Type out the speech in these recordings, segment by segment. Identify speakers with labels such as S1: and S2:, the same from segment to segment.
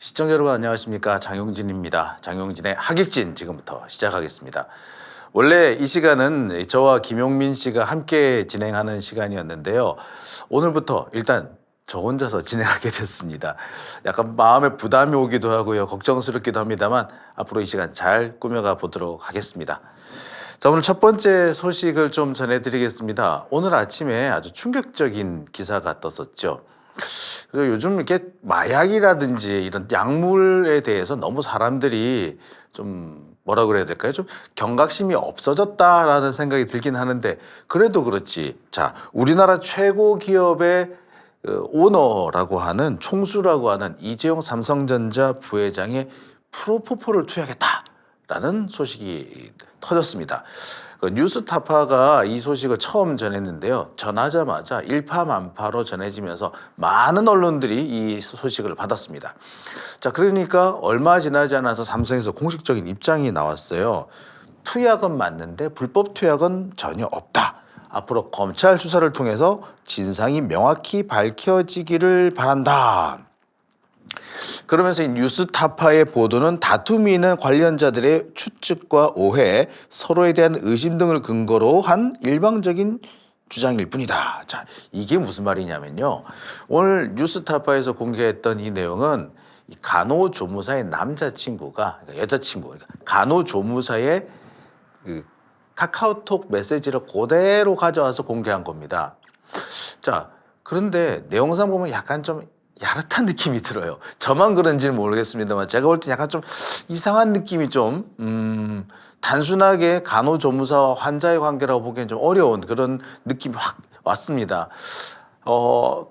S1: 시청자 여러분 안녕하십니까. 장용진입니다. 장용진의 하객진 지금부터 시작하겠습니다. 원래 이 시간은 저와 김용민 씨가 함께 진행하는 시간이었는데요. 오늘부터 일단 저 혼자서 진행하게 됐습니다. 약간 마음에 부담이 오기도 하고요. 걱정스럽기도 합니다만 앞으로 이 시간 잘 꾸며가 보도록 하겠습니다. 자, 오늘 첫 번째 소식을 좀 전해드리겠습니다. 오늘 아침에 아주 충격적인 기사가 떴었죠. 그래서 요즘 이렇게 마약이라든지 이런 약물에 대해서 너무 사람들이 좀 뭐라 그래야 될까요? 좀 경각심이 없어졌다라는 생각이 들긴 하는데 그래도 그렇지. 자, 우리나라 최고 기업의 오너라고 하는 총수라고 하는 이재용 삼성전자 부회장의 프로포폴을 투약했다라는 소식이 터졌습니다. 뉴스타파가 이 소식을 처음 전했는데요. 전하자마자 일파만파로 전해지면서 많은 언론들이 이 소식을 받았습니다. 자, 그러니까 얼마 지나지 않아서 삼성에서 공식적인 입장이 나왔어요. 투약은 맞는데 불법 투약은 전혀 없다. 앞으로 검찰 수사를 통해서 진상이 명확히 밝혀지기를 바란다. 그러면서 이 뉴스타파의 보도는 다툼이 있는 관련자들의 추측과 오해, 서로에 대한 의심 등을 근거로 한 일방적인 주장일 뿐이다. 자, 이게 무슨 말이냐면요. 오늘 뉴스타파에서 공개했던 이 내용은 이 간호조무사의 남자친구가, 그러니까 여자친구, 그러니까 간호조무사의 그 카카오톡 메시지를 그대로 가져와서 공개한 겁니다. 자, 그런데 내용상 보면 약간 좀 야릇한 느낌이 들어요. 저만 그런지는 모르겠습니다만 제가 볼 때 약간 좀 이상한 느낌이 좀 단순하게 간호조무사와 환자의 관계라고 보기엔 좀 어려운 그런 느낌이 확 왔습니다.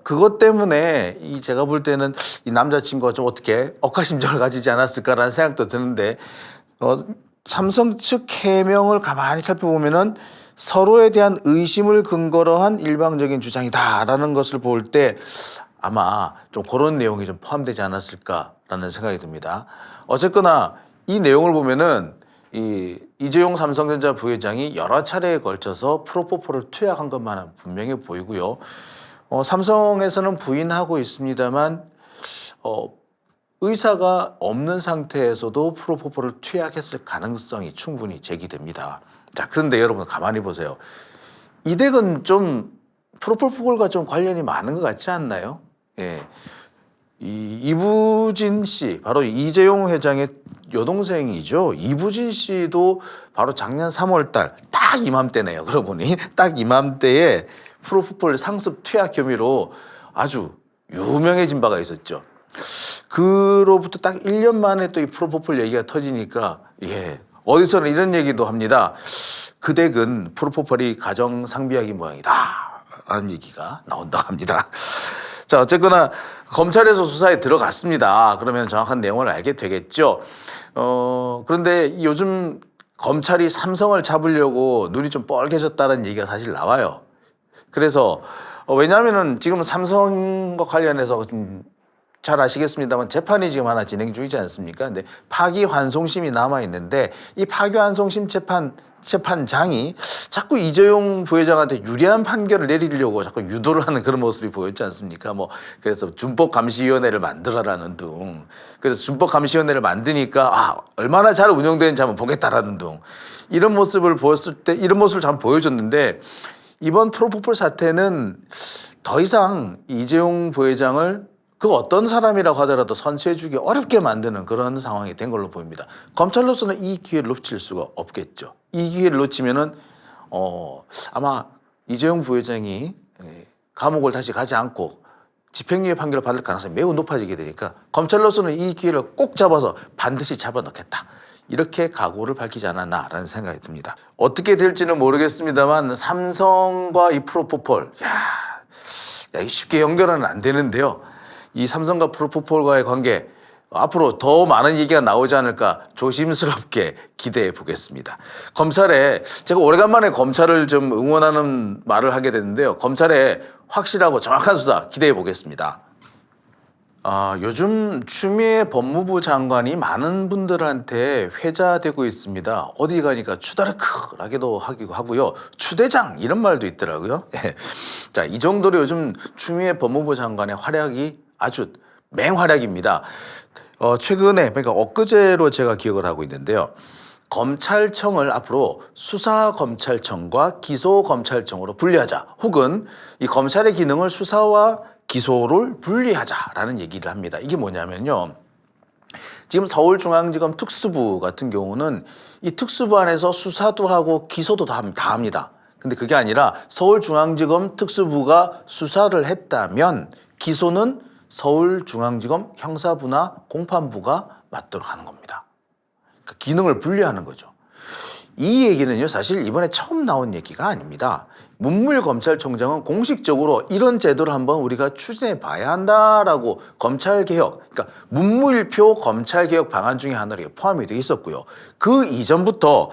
S1: 그것 때문에 제가 볼 때는 이 남자친구가 좀 어떻게 억하심정을 가지지 않았을까라는 생각도 드는데 삼성 측 해명을 가만히 살펴보면은 서로에 대한 의심을 근거로 한 일방적인 주장이다라는 것을 볼 때 아마 좀 그런 내용이 좀 포함되지 않았을까라는 생각이 듭니다. 어쨌거나 이 내용을 보면은 이재용 삼성전자 부회장이 여러 차례에 걸쳐서 프로포폴을 투약한 것만 분명히 보이고요. 삼성에서는 부인하고 있습니다만 의사가 없는 상태에서도 프로포폴을 투약했을 가능성이 충분히 제기됩니다. 자, 그런데 여러분 가만히 보세요. 이 덱은 좀 프로포폴과 좀 관련이 많은 것 같지 않나요? 예. 이부진 씨, 바로 이재용 회장의 여동생이죠. 이부진 씨도 바로 작년 3월 달, 딱 이맘때네요. 그러고 보니 딱 이맘때에 프로포폴 상습 투약 혐의로 아주 유명해진 바가 있었죠. 그로부터 딱 1년 만에 또 이 프로포폴 얘기가 터지니까 어디서는 이런 얘기도 합니다. 그 덱은 프로포폴이 가정 상비약이 모양이다 라는 얘기가 나온다고 합니다. 자, 어쨌거나 검찰에서 수사에 들어갔습니다. 그러면 정확한 내용을 알게 되겠죠. 그런데 요즘 검찰이 삼성을 잡으려고 눈이 좀 뻘개졌다는 얘기가 사실 나와요. 그래서 왜냐하면은 지금 삼성과 관련해서 잘 아시겠습니다만 재판이 지금 하나 진행 중이지 않습니까? 근데 파기환송심이 남아 있는데 이 파기환송심 재판장이 자꾸 이재용 부회장한테 유리한 판결을 내리려고 자꾸 유도를 하는 그런 모습이 보였지 않습니까? 그래서 준법감시위원회를 만들어라는 등, 그래서 준법감시위원회를 만드니까 얼마나 잘 운영되는지 한번 보겠다라는 등 이런 모습을 보였을 때 이런 모습을 잘 보여줬는데 이번 프로포폴 사태는 더 이상 이재용 부회장을 그 어떤 사람이라고 하더라도 선처해주기 어렵게 만드는 그런 상황이 된 걸로 보입니다. 검찰로서는 이 기회를 놓칠 수가 없겠죠. 이 기회를 놓치면은 아마 이재용 부회장이 감옥을 다시 가지 않고 집행유예 판결을 받을 가능성이 매우 높아지게 되니까 검찰로서는 이 기회를 꼭 잡아서 반드시 잡아넣겠다. 이렇게 각오를 밝히지 않았나라는 생각이 듭니다. 어떻게 될지는 모르겠습니다만 삼성과 이 프로포폴, 이게 쉽게 연결은 안 되는데요. 이 삼성과 프로포폴과의 관계 앞으로 더 많은 얘기가 나오지 않을까 조심스럽게 기대해 보겠습니다. 검찰에 제가 오래간만에 검찰을 좀 응원하는 말을 하게 됐는데요. 검찰에 확실하고 정확한 수사 기대해 보겠습니다. 요즘 추미애 법무부 장관이 많은 분들한테 회자되고 있습니다. 어디 가니까 추다르크라기도 하고요. 추대장 이런 말도 있더라고요. 자, 이 정도로 요즘 추미애 법무부 장관의 활약이 아주 맹활약입니다. 최근에 그러니까 엊그제로 제가 기억을 하고 있는데요. 검찰청을 앞으로 수사검찰청과 기소검찰청으로 분리하자, 혹은 이 검찰의 기능을 수사와 기소를 분리하자라는 얘기를 합니다. 이게 뭐냐면요. 지금 서울중앙지검 특수부 같은 경우는 이 특수부 안에서 수사도 하고 기소도 다 합니다. 근데 그게 아니라 서울중앙지검 특수부가 수사를 했다면 기소는 서울중앙지검 형사부나 공판부가 맡도록 하는 겁니다. 그러니까 기능을 분리하는 거죠. 이 얘기는요, 사실 이번에 처음 나온 얘기가 아닙니다. 문물검찰총장은 공식적으로 이런 제도를 한번 우리가 추진해 봐야 한다라고 검찰개혁, 그러니까 문물표 검찰개혁 방안 중에 하나로 포함이 되어 있었고요. 그 이전부터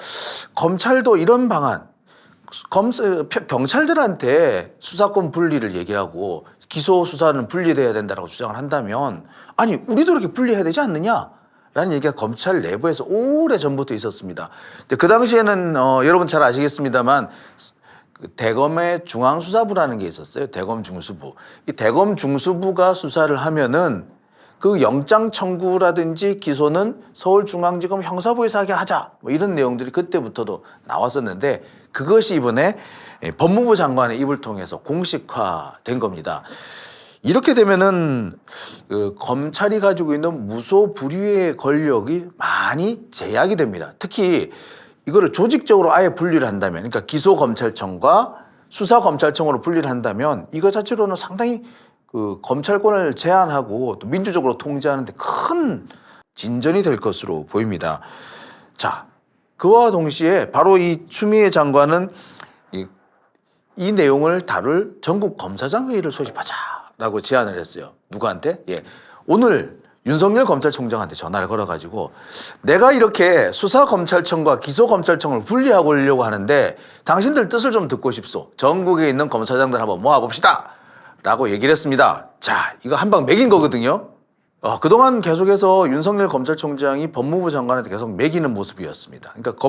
S1: 검찰도 이런 방안, 경찰들한테 수사권 분리를 얘기하고 기소 수사는 분리돼야 된다고 주장을 한다면, 아니 우리도 이렇게 분리해야 되지 않느냐? 라는 얘기가 검찰 내부에서 오래전부터 있었습니다. 그 당시에는 여러분 잘 아시겠습니다만 대검의 중앙수사부라는 게 있었어요. 대검 중수부. 이 대검 중수부가 수사를 하면은 그 영장 청구라든지 기소는 서울중앙지검 형사부에서 하게 하자, 뭐 이런 내용들이 그때부터도 나왔었는데, 그것이 이번에 법무부 장관의 입을 통해서 공식화된 겁니다. 이렇게 되면은 그 검찰이 가지고 있는 무소불위의 권력이 많이 제약이 됩니다. 특히 이거를 조직적으로 아예 분리를 한다면, 그러니까 기소검찰청과 수사검찰청으로 분리를 한다면 이거 자체로는 상당히 그 검찰권을 제한하고 또 민주적으로 통제하는 데 큰 진전이 될 것으로 보입니다. 자, 그와 동시에 바로 이 추미애 장관은 이 내용을 다룰 전국 검사장 회의를 소집하자라고 제안을 했어요. 누구한테? 오늘 윤석열 검찰총장한테 전화를 걸어가지고, 내가 이렇게 수사검찰청과 기소검찰청을 분리하고 하려고 하는데 당신들 뜻을 좀 듣고 싶소. 전국에 있는 검사장들 한번 모아봅시다 라고 얘기를 했습니다. 자, 이거 한 방 매긴 거거든요. 그동안 계속해서 윤석열 검찰총장이 법무부 장관한테 계속 매기는 모습이었습니다. 그러니까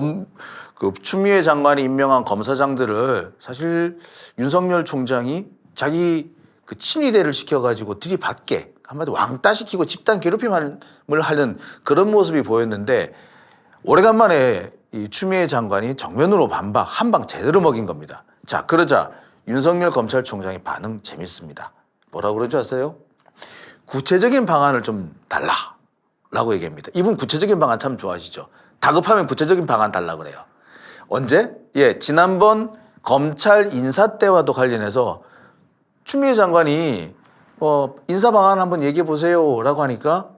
S1: 그 추미애 장관이 임명한 검사장들을 사실 윤석열 총장이 자기 그 친위대를 시켜가지고 들이받게, 한마디로 왕따시키고 집단 괴롭힘을 하는 그런 모습이 보였는데, 오래간만에 이 추미애 장관이 정면으로 반박, 한 방 제대로 먹인 겁니다. 자, 그러자 윤석열 검찰총장의 반응 재밌습니다. 뭐라고 그러지 아세요? 구체적인 방안을 좀 달라라고 얘기합니다. 이분 구체적인 방안 참 좋아하시죠. 다급하면 구체적인 방안 달라 그래요. 언제? 지난번 검찰 인사 때와도 관련해서 추미애 장관이 인사 방안 한번 얘기해 보세요라고 하니까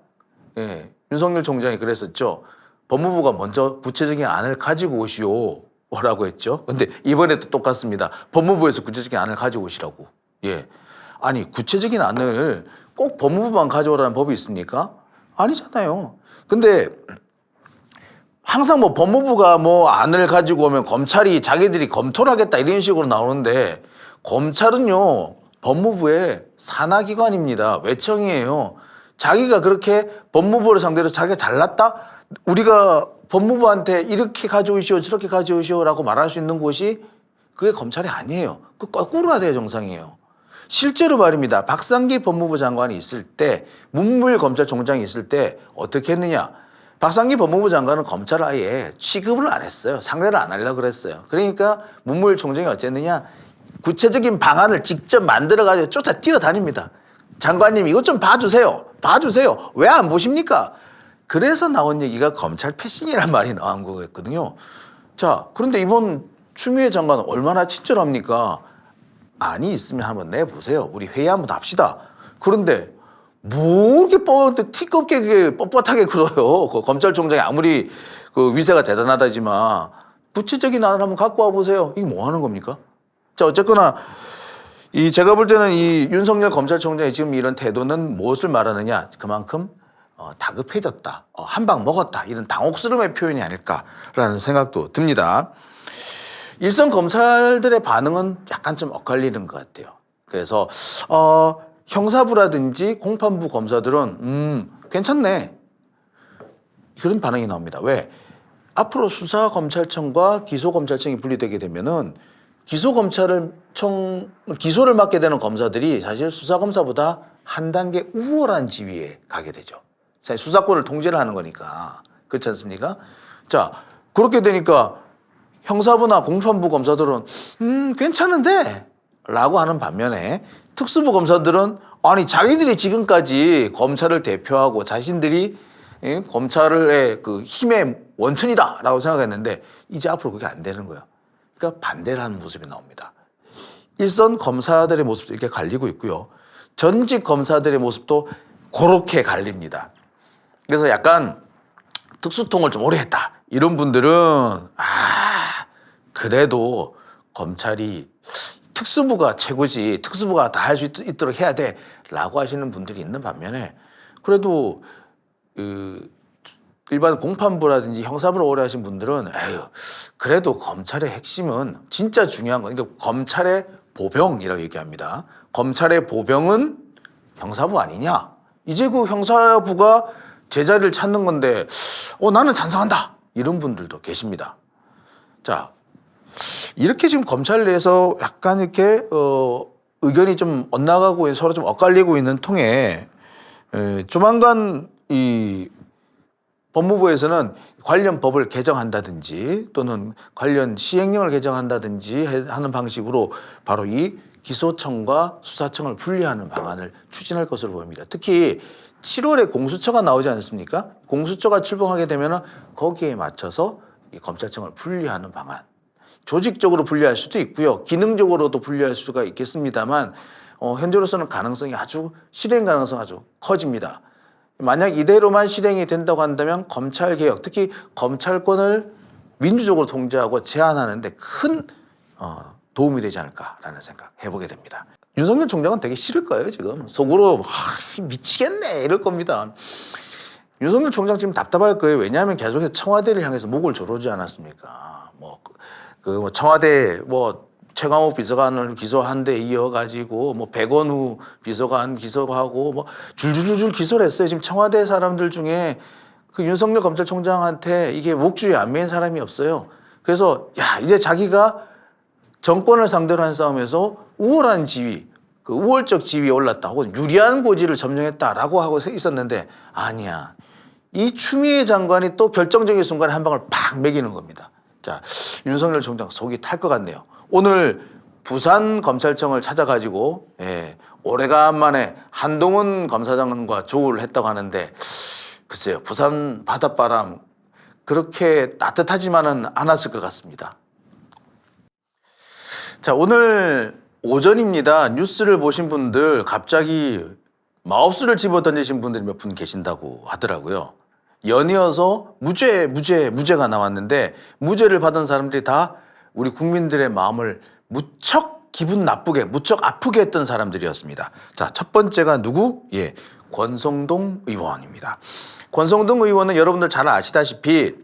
S1: 윤석열 총장이 그랬었죠. 법무부가 먼저 구체적인 안을 가지고 오시오라고 했죠. 근데 이번에도 똑같습니다. 법무부에서 구체적인 안을 가지고 오시라고. 아니 구체적인 안을 꼭 법무부만 가져오라는 법이 있습니까? 아니잖아요. 근데 항상 뭐 법무부가 뭐 안을 가지고 오면 검찰이 자기들이 검토를 하겠다 이런 식으로 나오는데, 검찰은요 법무부의 산하기관입니다. 외청이에요. 자기가 그렇게 법무부를 상대로 자기가 잘났다? 우리가 법무부한테 이렇게 가져오시오 저렇게 가져오시오라고 말할 수 있는 곳이 그게 검찰이 아니에요. 그 거꾸로 돼야 정상이에요. 실제로 말입니다. 박상기 법무부 장관이 있을 때, 문물검찰총장이 있을 때 어떻게 했느냐. 박상기 법무부 장관은 검찰을 아예 취급을 안 했어요. 상대를 안 하려고 그랬어요. 그러니까 문물총장이 어쨌느냐, 구체적인 방안을 직접 만들어가지고 쫓아 뛰어다닙니다. 장관님 이것 좀 봐주세요. 왜 안 보십니까? 그래서 나온 얘기가 검찰 패싱이란 말이 나온 거였거든요. 자, 그런데 이번 추미애 장관은 얼마나 친절합니까? 안이 있으면 한번 내보세요. 우리 회의 한번 합시다. 그런데 뭐 이렇게 티껍게 뻣뻣하게 굴어요. 그 검찰총장이 아무리 그 위세가 대단하다지만 구체적인 안을 한번 갖고 와보세요. 이게 뭐 하는 겁니까? 자, 어쨌거나 제가 볼 때는 이 윤석열 검찰총장의 지금 이런 태도는 무엇을 말하느냐, 그만큼 다급해졌다, 한 방 먹었다, 이런 당혹스러움의 표현이 아닐까라는 생각도 듭니다. 일선 검찰들의 반응은 약간 좀 엇갈리는 것 같아요. 그래서 형사부라든지 공판부 검사들은 괜찮네, 그런 반응이 나옵니다. 왜? 앞으로 수사검찰청과 기소검찰청이 분리되게 되면은 기소를 맡게 되는 검사들이 사실 수사검사보다 한 단계 우월한 지위에 가게 되죠. 수사권을 통제를 하는 거니까. 그렇지 않습니까? 자, 그렇게 되니까 형사부나 공판부 검사들은 괜찮은데 라고 하는 반면에 특수부 검사들은 아니 자기들이 지금까지 검찰을 대표하고 자신들이 검찰의 그 힘의 원천이다 라고 생각했는데 이제 앞으로 그게 안 되는 거예요. 그러니까 반대를 하는 모습이 나옵니다. 일선 검사들의 모습도 이렇게 갈리고 있고요. 전직 검사들의 모습도 그렇게 갈립니다. 그래서 약간 특수통을 좀 오래 했다 이런 분들은 그래도 검찰이 특수부가 최고지 특수부가 다 할 수 있도록 해야 돼 라고 하시는 분들이 있는 반면에 그래도 일반 공판부라든지 형사부를 오래 하신 분들은 그래도 검찰의 핵심은 진짜 중요한 건 그러니까 검찰의 보병이라고 얘기합니다. 검찰의 보병은 형사부 아니냐? 이제 그 형사부가 제자리를 찾는 건데 나는 찬성한다 이런 분들도 계십니다. 자, 이렇게 지금 검찰 내에서 약간 이렇게 의견이 좀 엇나가고 서로 좀 엇갈리고 있는 통에 조만간 이 법무부에서는 관련 법을 개정한다든지 또는 관련 시행령을 개정한다든지 하는 방식으로 바로 이 기소청과 수사청을 분리하는 방안을 추진할 것으로 보입니다. 특히 7월에 공수처가 나오지 않습니까? 공수처가 출범하게 되면 거기에 맞춰서 이 검찰청을 분리하는 방안. 조직적으로 분리할 수도 있고요. 기능적으로도 분리할 수가 있겠습니다만 현재로서는 실행 가능성이 아주 커집니다. 만약 이대로만 실행이 된다고 한다면 검찰개혁, 특히 검찰권을 민주적으로 통제하고 제한하는 데 큰 도움이 되지 않을까라는 생각 해보게 됩니다. 윤석열 총장은 되게 싫을 거예요. 지금 속으로 미치겠네 이럴 겁니다. 윤석열 총장 지금 답답할 거예요. 왜냐하면 계속해서 청와대를 향해서 목을 조르지 않았습니까? 청와대 최강욱 비서관을 기소한 데 이어가지고 백원우 비서관 기소하고 줄줄줄 기소를 했어요. 지금 청와대 사람들 중에 그 윤석열 검찰총장한테 이게 목줄이 안 매인 사람이 없어요. 그래서 이제 자기가 정권을 상대로 한 싸움에서 우월한 지위, 그 우월적 지위에 올랐다 혹은 유리한 고지를 점령했다라고 하고 있었는데 아니야. 이 추미애 장관이 또 결정적인 순간에 한 방을 팍 매기는 겁니다. 자, 윤석열 총장 속이 탈 것 같네요. 오늘 부산 검찰청을 찾아가지고 오래간만에 한동훈 검사장과 조우를 했다고 하는데 글쎄요. 부산 바닷바람 그렇게 따뜻하지만은 않았을 것 같습니다. 자, 오늘 오전입니다. 뉴스를 보신 분들 갑자기 마우스를 집어 던지신 분들이 몇 분 계신다고 하더라고요. 연이어서 무죄가 나왔는데 무죄를 받은 사람들이 다 우리 국민들의 마음을 무척 기분 나쁘게, 무척 아프게 했던 사람들이었습니다. 자, 첫 번째가 누구? 권성동 의원입니다. 권성동 의원은 여러분들 잘 아시다시피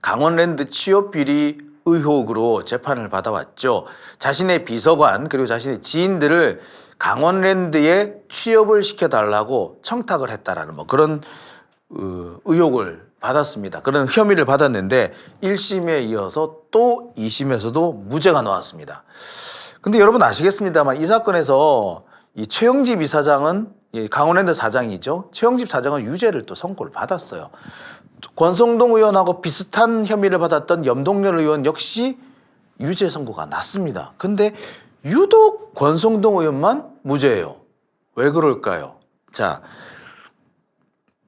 S1: 강원랜드 취업 비리 의혹으로 재판을 받아왔죠. 자신의 비서관 그리고 자신의 지인들을 강원랜드에 취업을 시켜달라고 청탁을 했다라는 그런 의혹을 받았습니다. 그런 혐의를 받았는데 1심에 이어서 또 2심에서도 무죄가 나왔습니다. 근데 여러분 아시겠습니다만 이 사건에서 이 최영집 이사장은 강원랜드 사장이죠. 최영집 사장은 유죄를 또 선고를 받았어요. 권성동 의원하고 비슷한 혐의를 받았던 염동열 의원 역시 유죄 선고가 났습니다. 근데 유독 권성동 의원만 무죄예요. 왜 그럴까요? 자,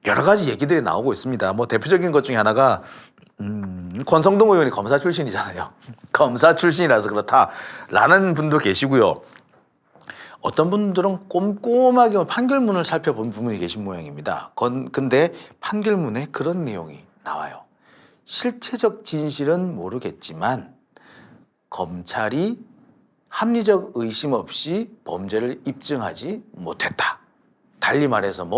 S1: 여러 가지 얘기들이 나오고 있습니다. 대표적인 것 중에 하나가 권성동 의원이 검사 출신이잖아요. 검사 출신이라서 그렇다라는 분도 계시고요. 어떤 분들은 꼼꼼하게 판결문을 살펴본 분이 계신 모양입니다. 근데 판결문에 그런 내용이 나와요. 실체적 진실은 모르겠지만 검찰이 합리적 의심 없이 범죄를 입증하지 못했다. 달리 말해서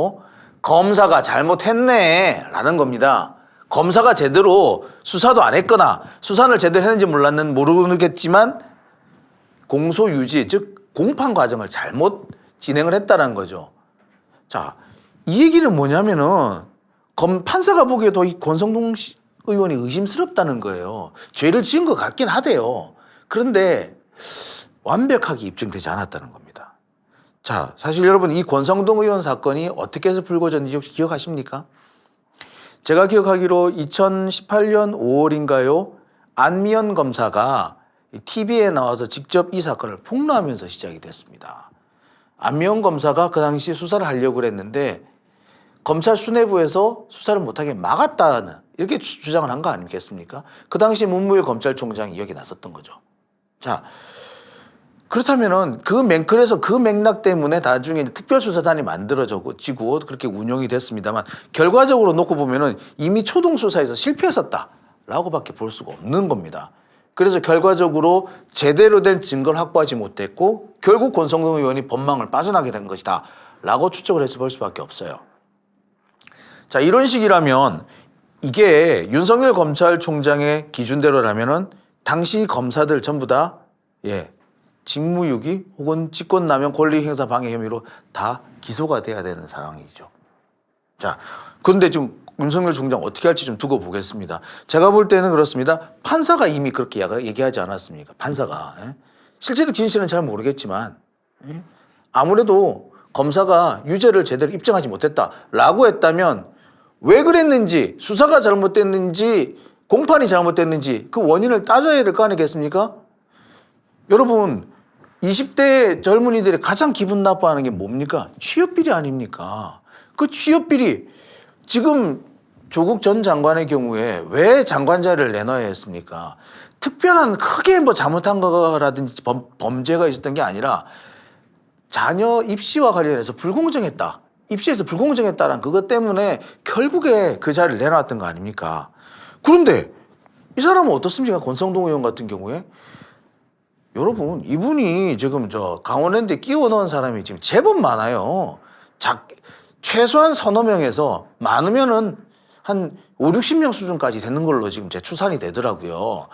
S1: 검사가 잘못했네 라는 겁니다. 검사가 제대로 수사도 안 했거나 수사를 제대로 했는지 모르겠지만 공소유지 즉 공판 과정을 잘못 진행을 했다는 거죠. 자, 이 얘기는 뭐냐면은 판사가 보기에도 이 권성동 의원이 의심스럽다는 거예요. 죄를 지은 것 같긴 하대요. 그런데 완벽하게 입증되지 않았다는 겁니다. 자, 사실 여러분 이 권성동 의원 사건이 어떻게 해서 불거졌는지 혹시 기억하십니까? 제가 기억하기로 2018년 5월인가요? 안미연 검사가 TV에 나와서 직접 이 사건을 폭로하면서 시작이 됐습니다. 안미연 검사가 그 당시 수사를 하려고 그랬는데 검찰 수뇌부에서 수사를 못하게 막았다는 이렇게 주장을 한 거 아니겠습니까? 그 당시 문무일 검찰총장이 여기 나섰던 거죠. 자, 그렇다면은 그래서 그 맥락 때문에 나중에 특별수사단이 만들어지고 그렇게 운영이 됐습니다만 결과적으로 놓고 보면은 이미 초동수사에서 실패했었다라고밖에 볼 수가 없는 겁니다. 그래서 결과적으로 제대로 된 증거를 확보하지 못했고 결국 권성동 의원이 법망을 빠져나게 된 것이다 라고 추측을 해서 볼 수밖에 없어요. 자, 이런 식이라면 이게 윤석열 검찰총장의 기준대로라면은 당시 검사들 전부 다 직무유기 혹은 직권남용 권리행사 방해 혐의로 다 기소가 돼야 되는 상황이죠. 자, 그런데 지금 윤석열 총장 어떻게 할지 좀 두고 보겠습니다. 제가 볼 때는 그렇습니다. 판사가 이미 그렇게 얘기하지 않았습니까? 판사가. 실제로 진실은 잘 모르겠지만 아무래도 검사가 유죄를 제대로 입증하지 못했다라고 했다면 왜 그랬는지, 수사가 잘못됐는지, 공판이 잘못됐는지 그 원인을 따져야 될 거 아니겠습니까? 여러분 20대 젊은이들이 가장 기분 나빠하는 게 뭡니까? 취업비리 아닙니까? 그 취업비리 지금 조국 전 장관의 경우에 왜 장관자를 내놔야 했습니까? 특별한 크게 뭐 잘못한 거라든지 범죄가 있었던 게 아니라 자녀 입시와 관련해서 불공정했다. 입시에서 불공정했다는 그것 때문에 결국에 그 자리를 내놨던 거 아닙니까? 그런데 이 사람은 어떻습니까? 권성동 의원 같은 경우에 여러분 이분이 지금 저 강원랜드에 끼워 넣은 사람이 지금 제법 많아요. 최소한 서너 명에서 많으면은 한 5, 60명 수준까지 되는 걸로 지금 추산이 되더라고요.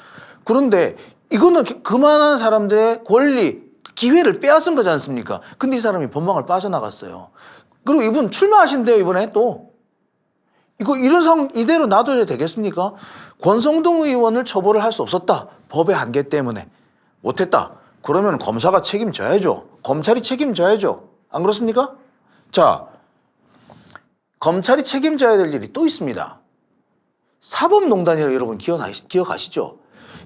S1: 그런데 이거는 그만한 사람들의 권리, 기회를 빼앗은 거지 않습니까? 근데 이 사람이 법망을 빠져나갔어요. 그리고 이분 출마하신대요, 이번에 또. 이런 상황 이대로 놔둬야 되겠습니까? 권성동 의원을 처벌을 할 수 없었다. 법의 한계 때문에. 못했다. 그러면 검사가 책임져야죠. 검찰이 책임져야죠. 안 그렇습니까? 자, 검찰이 책임져야 될 일이 또 있습니다. 사법농단이라고 여러분 기억하시죠?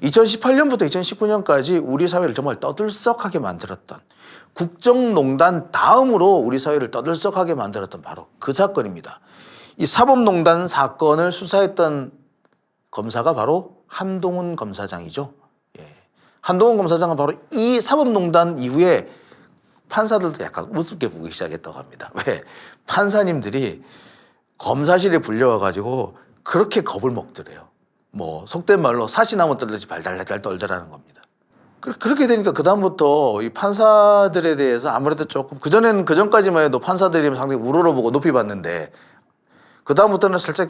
S1: 2018년부터 2019년까지 우리 사회를 정말 떠들썩하게 만들었던 국정농단 다음으로 우리 사회를 떠들썩하게 만들었던 바로 그 사건입니다. 이 사법농단 사건을 수사했던 검사가 바로 한동훈 검사장이죠. 한동훈 검사장은 바로 이 사법농단 이후에 판사들도 약간 우습게 보기 시작했다고 합니다. 왜? 판사님들이 검사실에 불려와가지고 그렇게 겁을 먹더래요. 뭐 속된 말로 사시나무 떨듯이 발달발달 떨더라는 겁니다. 그렇게 되니까 그다음부터 이 판사들에 대해서 아무래도 조금 그전까지만 해도 판사들이 상당히 우러러보고 높이 봤는데 그다음부터는 살짝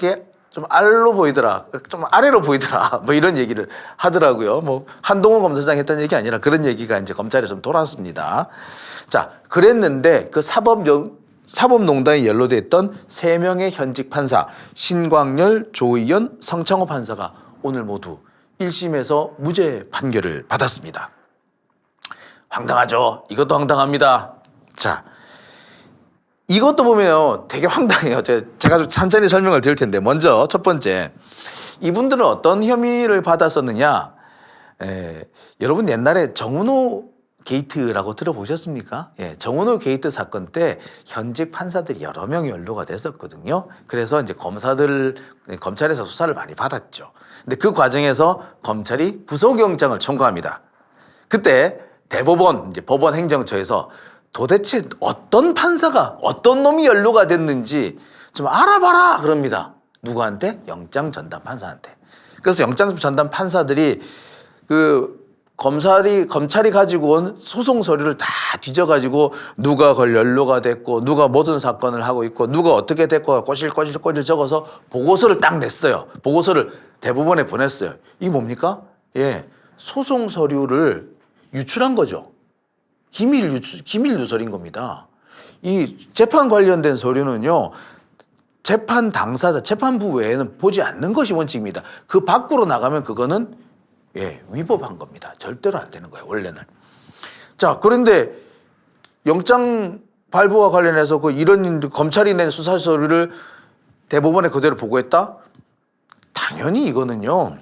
S1: 좀 알로 보이더라, 좀 아래로 보이더라, 뭐 이런 얘기를 하더라고요. 뭐 한동훈 검사장 했던 얘기 아니라 그런 얘기가 이제 검찰에 좀 돌았습니다. 자, 그랬는데 그 사법농단에 연루됐던 3명의 현직 판사 신광열, 조의연, 성창호 판사가 오늘 모두 1심에서 무죄 판결을 받았습니다. 황당하죠? 이것도 황당합니다. 자, 이것도 보면 되게 황당해요. 제가 좀 천천히 설명을 드릴 텐데 먼저 첫 번째, 이분들은 어떤 혐의를 받았었느냐? 여러분 옛날에 정은호 게이트라고 들어보셨습니까? 정은호 게이트 사건 때 현직 판사들이 여러 명이 연루가 됐었거든요. 그래서 이제 검찰에서 수사를 많이 받았죠. 근데 그 과정에서 검찰이 구속영장을 청구합니다. 그때 대법원, 이제 법원 행정처에서 도대체 어떤 판사가, 어떤 놈이 연루가 됐는지 좀 알아봐라! 그럽니다. 누구한테? 영장 전담 판사한테. 그래서 영장 전담 판사들이 검찰이 가지고 온 소송 서류를 다 뒤져가지고 누가 연루가 됐고 누가 무슨 사건을 하고 있고 누가 어떻게 됐고 꼬실꼬실 적어서 보고서를 딱 냈어요. 보고서를 대법원에 보냈어요. 이게 뭡니까? 소송 서류를 유출한 거죠. 기밀 누설인 겁니다. 이 재판 관련된 서류는요, 재판 당사자, 재판부 외에는 보지 않는 것이 원칙입니다. 그 밖으로 나가면 그거는 위법한 겁니다. 절대로 안 되는 거예요, 원래는. 자, 그런데 영장 발부와 관련해서 그 이런 검찰이 낸 수사 서류를 대법원에 그대로 보고했다? 당연히 이거는요,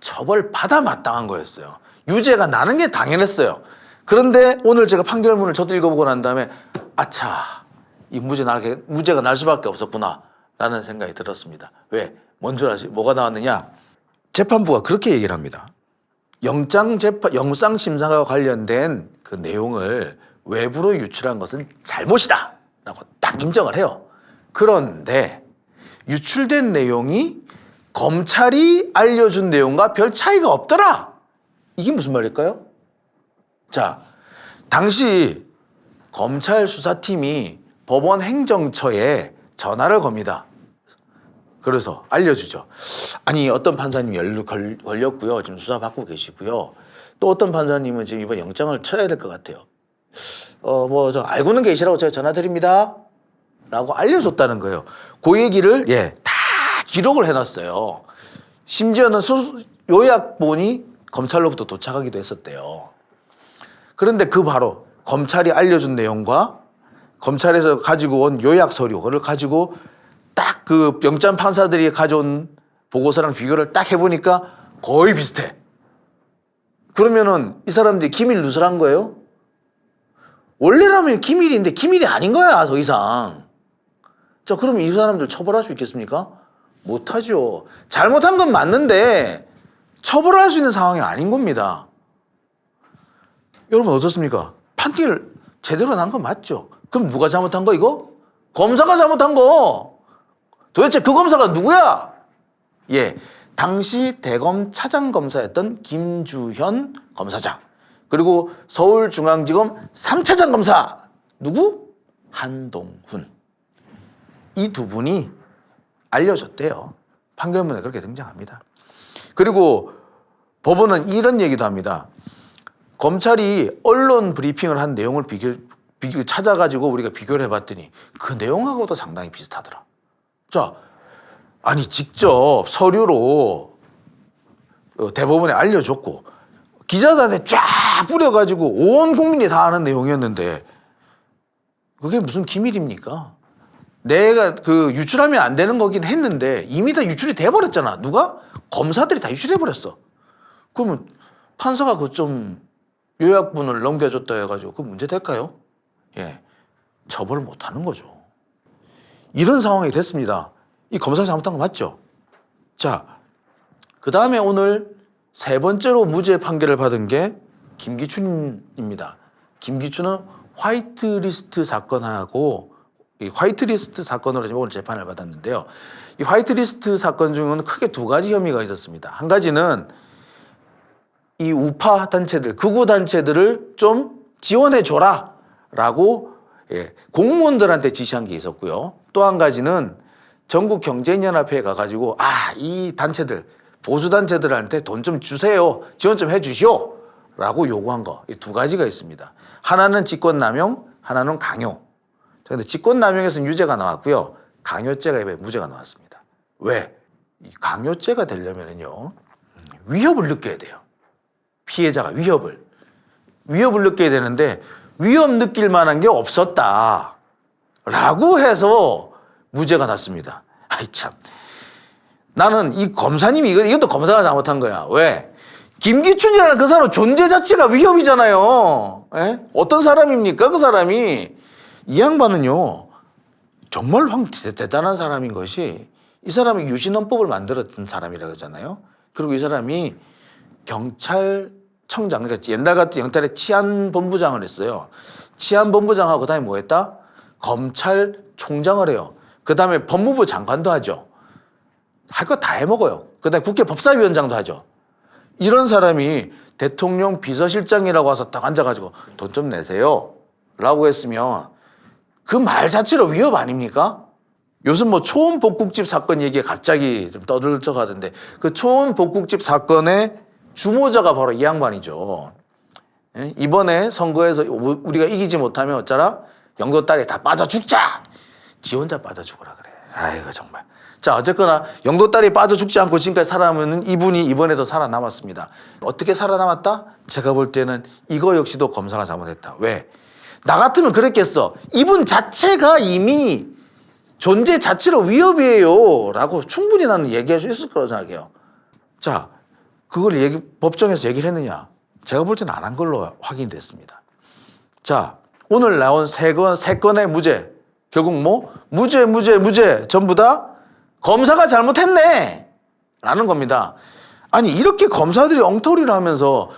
S1: 처벌 받아 마땅한 거였어요. 유죄가 나는 게 당연했어요. 그런데 오늘 제가 판결문을 저도 읽어보고 난 다음에 아차, 이 무죄가 날 수밖에 없었구나 라는 생각이 들었습니다. 왜? 뭔 줄 아시? 뭐가 나왔느냐? 재판부가 그렇게 얘기를 합니다. 영장심사와 관련된 그 내용을 외부로 유출한 것은 잘못이다 라고 딱 인정을 해요. 그런데 유출된 내용이 검찰이 알려준 내용과 별 차이가 없더라. 이게 무슨 말일까요? 자, 당시 검찰 수사팀이 법원 행정처에 전화를 겁니다. 그래서 알려주죠. 아니, 어떤 판사님이 걸렸고요. 지금 수사받고 계시고요. 또 어떤 판사님은 지금 이번 영장을 쳐야 될 것 같아요. 저 알고는 계시라고 제가 전화드립니다 라고 알려줬다는 거예요. 그 얘기를 다 기록을 해놨어요. 심지어는 요약본이 검찰로부터 도착하기도 했었대요. 그런데 그 바로 검찰이 알려준 내용과 검찰에서 가지고 온 요약 서류를 가지고 딱 그 영장 판사들이 가져온 보고서랑 비교를 딱 해보니까 거의 비슷해. 그러면은 이 사람들이 기밀 누설한 거예요? 원래라면 기밀인데 기밀이 아닌 거야, 더 이상. 자, 그러면 이 사람들 처벌할 수 있겠습니까? 못하죠. 잘못한 건 맞는데 처벌할 수 있는 상황이 아닌 겁니다. 여러분 어떻습니까? 판결 제대로 난 건 맞죠? 그럼 누가 잘못한 거 이거? 검사가 잘못한 거. 도대체 그 검사가 누구야? 당시 대검 차장검사였던 김주현 검사장, 그리고 서울중앙지검 3차장 검사 누구? 한동훈. 이 두 분이 알려줬대요. 판결문에 그렇게 등장합니다. 그리고 법원은 이런 얘기도 합니다. 검찰이 언론 브리핑을 한 내용을 찾아가지고 우리가 비교를 해봤더니 그 내용하고도 상당히 비슷하더라. 자, 아니 직접 서류로 대법원에 알려줬고 기자단에 쫙 뿌려가지고 온 국민이 다 아는 내용이었는데 그게 무슨 기밀입니까? 내가 유출하면 안 되는 거긴 했는데 이미 다 유출이 돼버렸잖아. 누가? 검사들이 다 유출해버렸어. 그러면 판사가 좀 요약본을 넘겨줬다 해가지고 그 문제 될까요? 처벌을 못하는 거죠. 이런 상황이 됐습니다. 이 검사가 잘못한 거 맞죠? 자, 그 다음에 오늘 세 번째로 무죄 판결을 받은 게 김기춘입니다. 김기춘은 화이트리스트 사건하고 이 화이트리스트 사건으로 오늘 재판을 받았는데요. 이 화이트리스트 사건 중에는 크게 두 가지 혐의가 있었습니다. 한 가지는 이 우파 단체들, 극우 단체들을 좀 지원해줘라 라고 공무원들한테 지시한 게 있었고요. 또 한 가지는 전국경제연합회에 가가지고 이 단체들, 보수단체들한테 돈 좀 주세요, 지원 좀 해주시오 라고 요구한 거, 이 두 가지가 있습니다. 하나는 직권남용, 하나는 강요. 그런데 직권남용에서는 유죄가 나왔고요. 강요죄가 무죄가 나왔습니다. 왜? 이 강요죄가 되려면요, 위협을 느껴야 돼요. 피해자가 위협을 느껴야 되는데 위협 느낄 만한 게 없었다 라고 해서 무죄가 났습니다. 아이 참, 나는 이 검사님이 이것도 검사가 잘못한 거야. 왜? 김기춘이라는 그 사람 존재 자체가 위협이잖아요. 어떤 사람입니까 그 사람이? 이 양반은요 정말 대단한 사람인 것이, 이 사람이 유신헌법을 만들었던 사람이라고 하잖아요. 그리고 이 사람이 경찰청장, 그러니까 옛날 같은 영탈의 치안본부장을 했어요. 치안본부장하고 그다음에 뭐 했다? 검찰총장을 해요. 그다음에 법무부 장관도 하죠. 할 거 다 해먹어요. 그다음에 국회 법사위원장도 하죠. 이런 사람이 대통령 비서실장이라고 와서 딱 앉아가지고 돈 좀 내세요 라고 했으면 그 말 자체로 위협 아닙니까? 요즘 뭐 초원복국집 사건 얘기가 갑자기 좀 떠들썩하던데 그 초원복국집 사건의 주모자가 바로 이 양반이죠. 이번에 선거에서 우리가 이기지 못하면 어쩌라? 영도 딸이 다 빠져 죽자! 지 혼자 빠져 죽으라 그래. 아이고 정말. 자, 어쨌거나 영도 딸이 빠져 죽지 않고 지금까지 살아남은 이분이 이번에도 살아남았습니다. 어떻게 살아남았다? 제가 볼 때는 이거 역시도 검사가 잘못했다. 왜? 나 같으면 그랬겠어. 이분 자체가 이미 존재 자체로 위협이에요 라고 충분히 나는 얘기할 수 있을 거라고 생각해요. 자, 그걸 법정에서 얘기를 했느냐? 제가 볼 때는 안 한 걸로 확인됐습니다. 자, 오늘 나온 세 건의 무죄. 결국 뭐? 무죄. 전부 다 검사가 잘못했네! 라는 겁니다. 아니, 이렇게 검사들이 엉터리를 하면서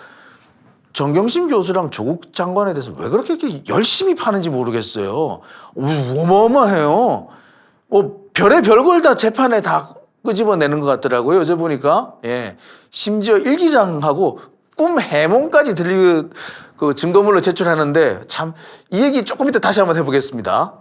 S1: 정경심 교수랑 조국 장관에 대해서 왜 그렇게 이렇게 열심히 파는지 모르겠어요. 어마어마해요. 뭐, 별의 별걸 다 재판에 다 끄집어내는 것 같더라고요. 어제 보니까. 예. 심지어 일기장하고 꿈 해몽까지 그 증거물로 제출하는데 참, 이 얘기 조금 이따 다시 한번 해보겠습니다.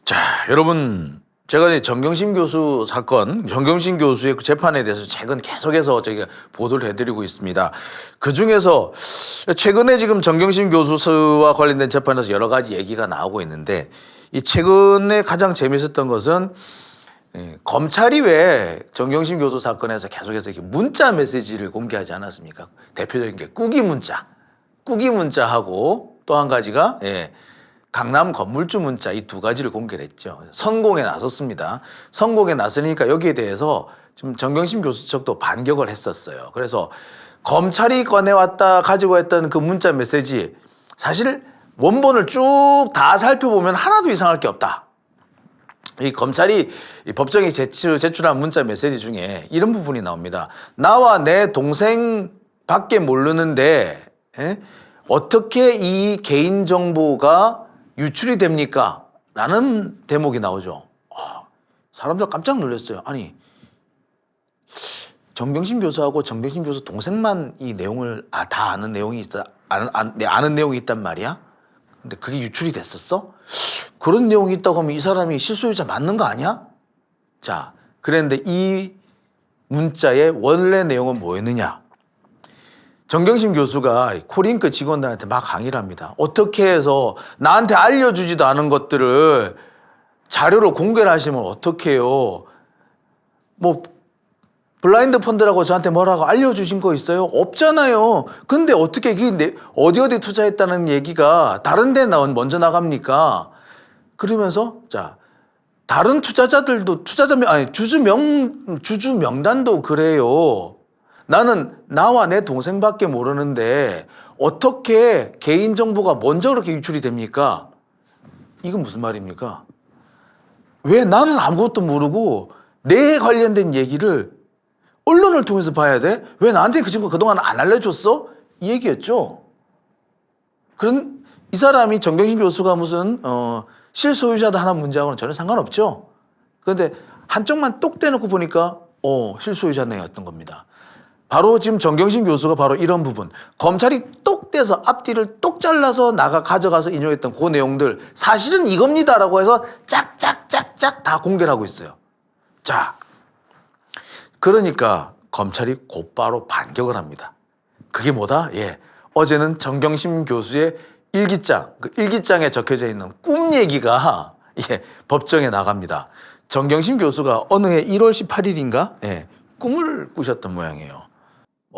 S1: 자, 여러분. 제가 정경심 교수 사건, 정경심 교수의 재판에 대해서 최근 계속해서 저희가 보도를 해드리고 있습니다. 그 중에서 최근에 지금 정경심 교수와 관련된 재판에서 여러 가지 얘기가 나오고 있는데 이 최근에 가장 재미있었던 것은 검찰이 왜 정경심 교수 사건에서 계속해서 이렇게 문자 메시지를 공개하지 않았습니까? 대표적인 게 꾸기 문자하고 또 한 가지가 강남 건물주 문자 이 두 가지를 공개를 했죠. 선공에 나섰습니다. 선공에 나서니까 여기에 대해서 지금 정경심 교수 측도 반격을 했었어요. 그래서 검찰이 꺼내왔다 가지고 했던 그 문자 메시지 사실 원본을 쭉 다 살펴보면 하나도 이상할 게 없다. 이 검찰이 이 법정에 제출한 문자 메시지 중에 이런 부분이 나옵니다. 나와 내 동생밖에 모르는데 어떻게 이 개인정보가 유출이 됩니까? 라는 대목이 나오죠. 사람들 깜짝 놀랐어요. 아니, 정경심 교수하고 정경심 교수 동생만 이 내용을 다 아는 내용이 있다, 아는 내용이 있단 말이야? 근데 그게 유출이 됐었어? 그런 내용이 있다고 하면 이 사람이 실소유자 맞는 거 아니야? 자, 그랬는데 이 문자의 원래 내용은 뭐였느냐? 정경심 교수가 코링크 직원들한테 막 강의를 합니다. 어떻게 해서 나한테 알려주지도 않은 것들을 자료로 공개를 하시면 어떡해요? 뭐 블라인드 펀드라고 저한테 뭐라고 알려주신 거 있어요? 없잖아요. 근데 어떻게 어디 투자했다는 얘기가 다른 데 먼저 나갑니까? 그러면서 자, 다른 투자자들도 주주 명단도 그래요. 나는 나와 내 동생밖에 모르는데 어떻게 개인정보가 먼저 그렇게 유출이 됩니까? 이건 무슨 말입니까? 왜 나는 아무것도 모르고 내 관련된 얘기를 언론을 통해서 봐야 돼? 왜 나한테 그 친구 그동안 안 알려줬어? 이 얘기였죠. 그런 이 사람이 정경심 교수가 무슨 실소유자다 하는 문제하고는 전혀 상관없죠. 그런데 한쪽만 똑 떼놓고 보니까 실소유자네였던 겁니다. 바로 지금 정경심 교수가 바로 이런 부분, 검찰이 똑 떼서 앞뒤를 똑 잘라서 가져가서 인용했던 그 내용들 사실은 이겁니다라고 해서 짝짝짝짝 다 공개를 하고 있어요. 자, 그러니까 검찰이 곧바로 반격을 합니다. 그게 뭐다? 어제는 정경심 교수의 일기장, 그 일기장에 적혀져 있는 꿈 얘기가 법정에 나갑니다. 정경심 교수가 어느 해 1월 18일인가 꿈을 꾸셨던 모양이에요.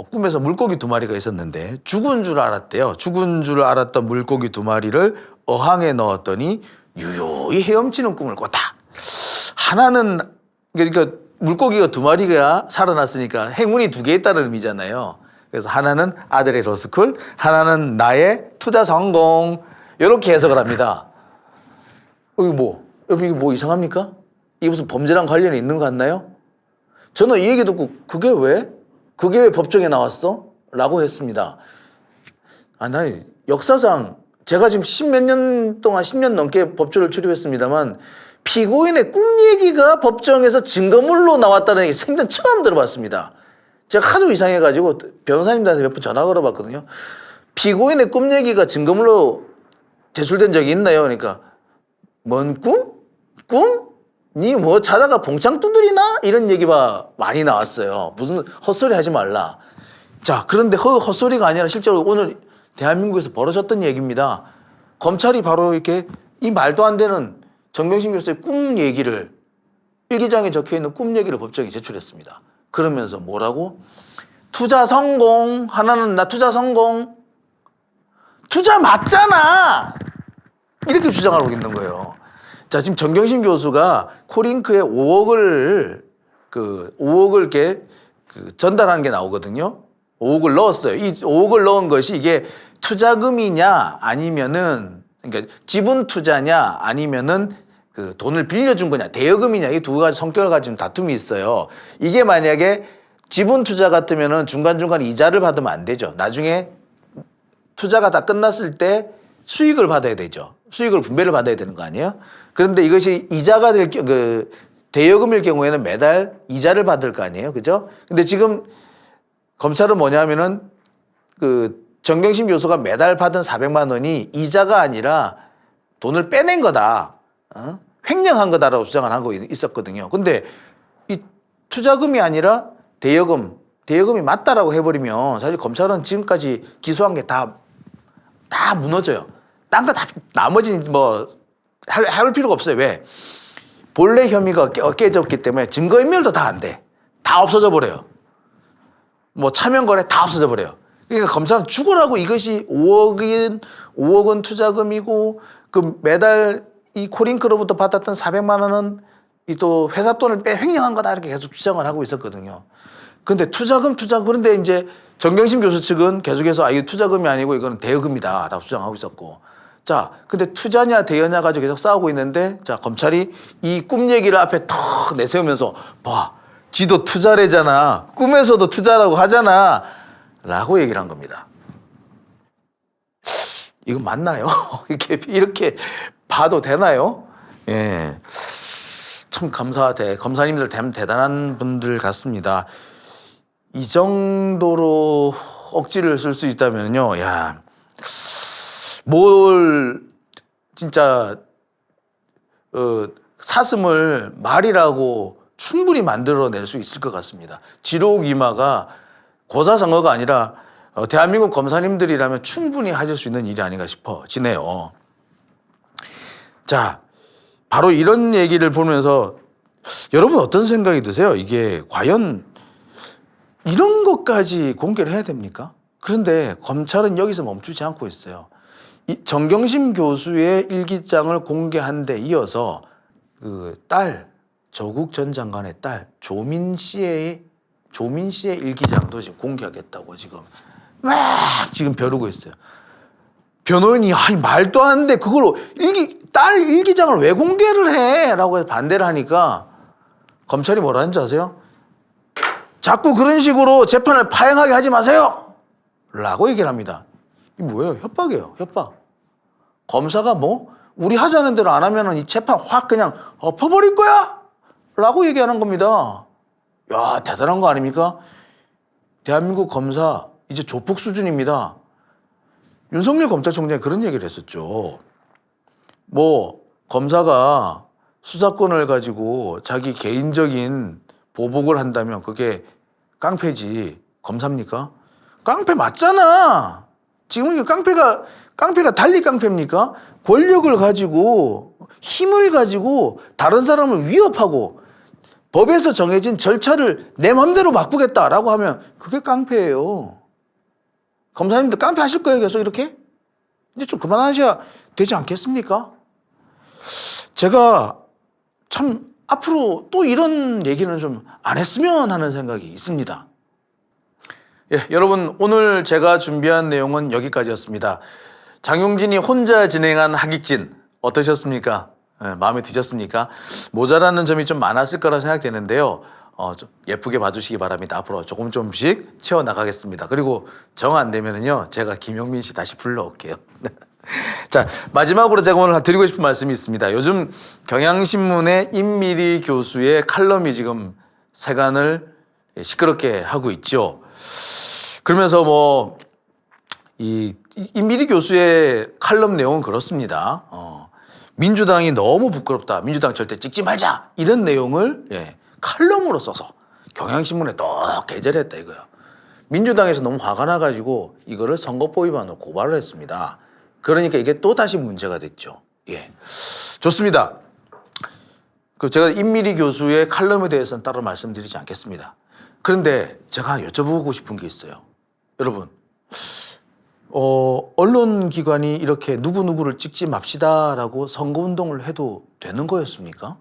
S1: 꿈에서 물고기 2마리가 있었는데 죽은 줄 알았대요. 죽은 줄 알았던 물고기 2마리를 어항에 넣었더니 유유히 헤엄치는 꿈을 꿨다. 하나는 그러니까 물고기가 2마리가 살아났으니까 행운이 2개 있다는 의미잖아요. 그래서 하나는 아들의 로스쿨, 하나는 나의 투자 성공. 이렇게 해석을 합니다. 여러분 이게 뭐 이상합니까? 이게 무슨 범죄랑 관련이 있는 거 같나요? 저는 이 얘기 듣고 그게 왜 법정에 나왔어? 라고 했습니다. 난 역사상 제가 지금 10몇 년 동안 10년 넘게 법조를 출입했습니다만 피고인의 꿈 얘기가 법정에서 증거물로 나왔다는 얘기 생전 처음 들어봤습니다. 제가 하도 이상해가지고 변호사님들한테 몇 번 전화 걸어봤거든요. 피고인의 꿈 얘기가 증거물로 제출된 적이 있나요? 그러니까 뭔 꿈? 꿈? 니 뭐 자다가 봉창 두드리나? 이런 얘기가 많이 나왔어요. 무슨 헛소리 하지 말라. 자, 그런데 헛소리가 아니라 실제로 오늘 대한민국에서 벌어졌던 얘기입니다. 검찰이 바로 이렇게 이 말도 안 되는 정경심 교수의 꿈 얘기를 일기장에 적혀있는 꿈 얘기를 법정에 제출했습니다. 그러면서 뭐라고? 투자 성공. 하나는 나 투자 성공. 투자 맞잖아. 이렇게 주장하고 있는 거예요. 자, 지금 정경심 교수가 코링크에 5억을 이렇게 전달한 게 나오거든요. 5억을 넣었어요. 이 5억을 넣은 것이 이게 투자금이냐 아니면은 그러니까 지분 투자냐 아니면은 그 돈을 빌려준 거냐 대여금이냐 이 두 가지 성격을 가진 다툼이 있어요. 이게 만약에 지분 투자 같으면은 중간중간 이자를 받으면 안 되죠. 나중에 투자가 다 끝났을 때 수익을 받아야 되죠. 수익을 분배를 받아야 되는 거 아니에요? 그런데 이것이 이자가 대여금일 경우에는 매달 이자를 받을 거 아니에요? 그죠? 근데 지금 검찰은 뭐냐면은 정경심 교수가 매달 받은 400만 원이 이자가 아니라 돈을 빼낸 거다. 횡령한 거다라고 주장을 하고 있었거든요. 근데 이 투자금이 아니라 대여금이 맞다라고 해버리면 사실 검찰은 지금까지 기소한 게 다 무너져요. 딴 거 다 나머지는 뭐 할 필요가 없어요. 왜? 본래 혐의가 깨졌기 때문에 증거인멸도 다 안 돼. 다 없어져 버려요. 뭐 차명거래 다 없어져 버려요. 그러니까 검찰은 죽으라고 이것이 5억은 투자금이고 그 매달 이 코링크로부터 받았던 400만 원은 이 또 회사 돈을 횡령한 거다 이렇게 계속 주장을 하고 있었거든요. 근데 투자금 그런데 이제 정경심 교수 측은 계속해서 이거 투자금이 아니고 이거는 대여금이다라고 주장하고 있었고, 자 근데 투자냐 대여냐 가지고 계속 싸우고 있는데, 자 검찰이 이 꿈 얘기를 앞에 턱 내세우면서 봐, 지도 투자래잖아, 꿈에서도 투자라고 하잖아 라고 얘기를 한 겁니다. 이거 맞나요? 이렇게 봐도 되나요? 예, 참 검사님들 대단한 분들 같습니다. 이 정도로 억지를 쓸 수 있다면요, 야, 뭘 진짜 사슴을 말이라고 충분히 만들어낼 수 있을 것 같습니다. 지록이마가 고사성어가 아니라 대한민국 검사님들이라면 충분히 하실 수 있는 일이 아닌가 싶어지네요. 자, 바로 이런 얘기를 보면서 여러분 어떤 생각이 드세요? 이게 과연 이런 것까지 공개를 해야 됩니까? 그런데 검찰은 여기서 멈추지 않고 있어요. 이 정경심 교수의 일기장을 공개한 데 이어서 그 딸, 조국 전 장관의 딸 조민 씨의 일기장도 지금 공개하겠다고 지금 막 지금 벼르고 있어요. 변호인이 말도 안 돼, 그걸 딸 일기장을 왜 공개를 해? 라고 해서 반대를 하니까 검찰이 뭐라는 줄 아세요? 자꾸 그런 식으로 재판을 파행하게 하지 마세요 라고 얘기를 합니다. 이게 뭐예요? 협박이에요. 협박. 검사가 뭐 우리 하자는 대로 안 하면 이 재판 확 그냥 엎어버릴 거야 라고 얘기하는 겁니다. 야, 대단한 거 아닙니까? 대한민국 검사 이제 조폭 수준입니다. 윤석열 검찰총장이 그런 얘기를 했었죠. 뭐 검사가 수사권을 가지고 자기 개인적인 보복을 한다면 그게 깡패지 검사입니까? 깡패 맞잖아. 지금 이게 깡패가 달리 깡패입니까? 권력을 가지고 힘을 가지고 다른 사람을 위협하고 법에서 정해진 절차를 내 맘대로 바꾸겠다라고 하면 그게 깡패예요. 검사님들 깡패 하실 거예요, 계속 이렇게? 이제 좀 그만하셔야 되지 않겠습니까? 제가 참 앞으로 또 이런 얘기는 좀 안 했으면 하는 생각이 있습니다. 예, 여러분 오늘 제가 준비한 내용은 여기까지였습니다. 장용진이 혼자 진행한 하객진 어떠셨습니까? 예, 마음에 드셨습니까? 모자라는 점이 좀 많았을 거라 생각되는데요. 좀 예쁘게 봐주시기 바랍니다. 앞으로 조금씩 채워나가겠습니다. 그리고 정 안 되면은요, 제가 김용민 씨 다시 불러올게요. 자, 마지막으로 제가 오늘 드리고 싶은 말씀이 있습니다. 요즘 경향신문의 임미리 교수의 칼럼이 지금 세간을 시끄럽게 하고 있죠. 그러면서 뭐 이 임미리 교수의 칼럼 내용은 그렇습니다. 민주당이 너무 부끄럽다, 민주당 절대 찍지 말자, 이런 내용을 칼럼으로 써서 경향신문에 또 게재를 했다 이거예요. 민주당에서 너무 화가 나가지고 이거를 선거법 위반으로 고발을 했습니다. 그러니까 이게 또 다시 문제가 됐죠. 예, 좋습니다. 제가 임미리 교수의 칼럼에 대해서는 따로 말씀드리지 않겠습니다. 그런데 제가 여쭤보고 싶은 게 있어요. 여러분, 언론기관이 이렇게 누구누구를 찍지 맙시다라고 선거운동을 해도 되는 거였습니까?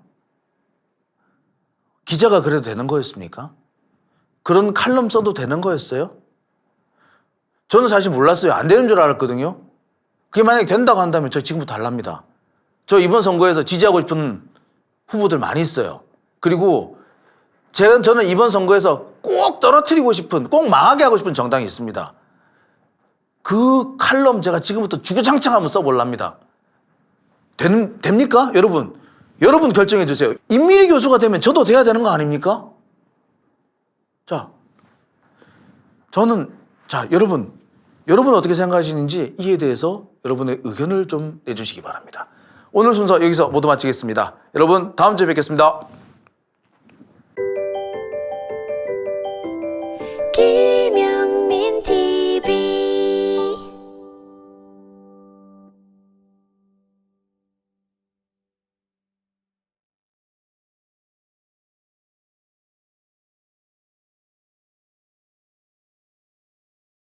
S1: 기자가 그래도 되는 거였습니까? 그런 칼럼 써도 되는 거였어요? 저는 사실 몰랐어요. 안 되는 줄 알았거든요. 그게 만약에 된다고 한다면 저 지금부터 할랍니다. 저 이번 선거에서 지지하고 싶은 후보들 많이 있어요. 그리고 저는 이번 선거에서 꼭 떨어뜨리고 싶은, 꼭 망하게 하고 싶은 정당이 있습니다. 그 칼럼 제가 지금부터 주구장창 한번 써볼랍니다. 됩니까? 여러분. 여러분 결정해 주세요. 임미리 교수가 되면 저도 돼야 되는 거 아닙니까? 자, 여러분 어떻게 생각하시는지 이에 대해서 여러분의 의견을 좀 내주시기 바랍니다. 오늘 순서 여기서 모두 마치겠습니다. 여러분 다음 주에 뵙겠습니다.